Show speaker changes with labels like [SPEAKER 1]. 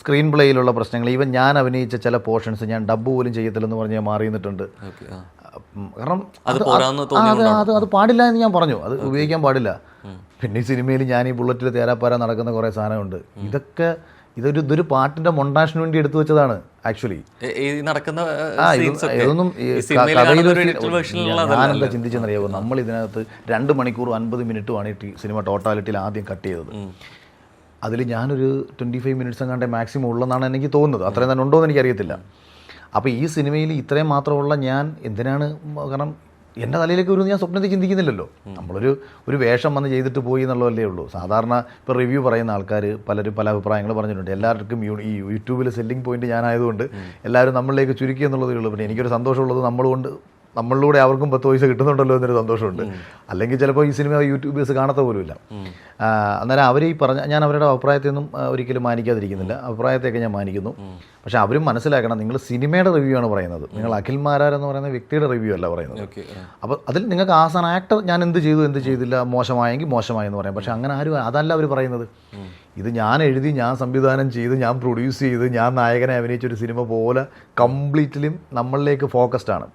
[SPEAKER 1] Screen പ്ലേയിലുള്ള പ്രശ്നങ്ങൾ, even ഞാൻ അഭിനയിച്ച ചില പോർഷൻസ് ഞാൻ ഡബ്ബ് പോലും ചെയ്യത്തില്ലെന്ന് പറഞ്ഞ് ഞാൻ മാറി നിന്നിട്ടുണ്ട്. കാരണം അത് പാടില്ല എന്ന് ഞാൻ പറഞ്ഞു, അത് ഉപയോഗിക്കാൻ പാടില്ല. പിന്നെ ഈ സിനിമയിൽ ഞാൻ ഈ ബുള്ളറ്റിൽ തേരാപ്പാര നടക്കുന്ന കുറേ സാധനമുണ്ട്. ഇതൊരു പാട്ടിന്റെ മൊണ്ടാഷിന് വേണ്ടി എടുത്തു വെച്ചതാണ് ആക്ച്വലി. ഇതൊന്നും ഞാനെന്താ ചിന്തിച്ചെന്നറിയാമോ, നമ്മൾ ഇതിനകത്ത് 2 മണിക്കൂർ 50 മിനിറ്റുമാണ് ഈ സിനിമ ടോട്ടാലിറ്റിയിൽ ആദ്യം കട്ട് ചെയ്തത്. അതിൽ ഞാനൊരു 25 മിനിറ്റ്സ് എങ്ങാണ്ട് മാക്സിമം ഉള്ളതെന്നാണ് എനിക്ക് തോന്നുന്നത്. അത്രയും തന്നെ ഉണ്ടോ എന്ന് എനിക്കറിയത്തില്ല. അപ്പോൾ ഈ സിനിമയിൽ ഇത്രയും മാത്രമുള്ള ഞാൻ എന്തിനാണ്, കാരണം എൻ്റെ തലയിലേക്ക് ഒരു ഞാൻ സ്വപ്നത്തിൽ ചിന്തിക്കുന്നില്ലല്ലോ. നമ്മളൊരു വേഷം വന്ന് ചെയ്തിട്ട് പോയി എന്നുള്ളതല്ലേ ഉള്ളൂ. സാധാരണ ഇപ്പോൾ റിവ്യൂ പറയുന്ന ആൾക്കാർ പലരും പല അഭിപ്രായങ്ങൾ പറഞ്ഞിട്ടുണ്ട്. എല്ലാവർക്കും ഈ യൂട്യൂബിൽ സെല്ലിംഗ് പോയിന്റ് ഞാനായതുകൊണ്ട് എല്ലാവരും നമ്മളിലേക്ക് ചുരുക്കി എന്നുള്ളതേ ഉള്ളൂ. പിന്നെ എനിക്കൊരു സന്തോഷമുള്ളത് നമ്മളിലൂടെ അവർക്കും 10 പൈസ കിട്ടുന്നുണ്ടല്ലോ എന്നൊരു സന്തോഷമുണ്ട്. അല്ലെങ്കിൽ ചിലപ്പോൾ ഈ സിനിമ യൂട്യൂബേഴ്സ് കാണത്ത പോലുമില്ല. അന്നേരം അവർ ഞാൻ അവരുടെ അഭിപ്രായത്തെയൊന്നും ഒരിക്കലും മാനിക്കാതിരിക്കുന്നില്ല. അഭിപ്രായത്തെയൊക്കെ ഞാൻ മാനിക്കുന്നു. പക്ഷേ അവരും മനസ്സിലാക്കണം, നിങ്ങൾ സിനിമയുടെ റിവ്യൂ ആണ് പറയുന്നത്, നിങ്ങൾ അഖിൽ മാരാർ എന്ന് പറയുന്ന വ്യക്തിയുടെ റിവ്യൂ അല്ല പറയുന്നത്. അപ്പോൾ അതിൽ നിങ്ങൾക്ക് ആസ് ആൻ ആക്ടർ ഞാൻ എന്ത് ചെയ്തില്ല, മോശമായെങ്കിൽ മോശമായെന്ന് പറയാം. പക്ഷേ അങ്ങനെ ആരും അതല്ല അവർ പറയുന്നത്. ഇത് ഞാൻ എഴുതി, ഞാൻ സംവിധാനം ചെയ്ത്, ഞാൻ പ്രൊഡ്യൂസ് ചെയ്ത്, ഞാൻ നായകനെ അഭിനയിച്ചൊരു സിനിമ പോലെ കംപ്ലീറ്റ്ലിയും നമ്മളിലേക്ക് ഫോക്കസ്ഡ് ആണ്.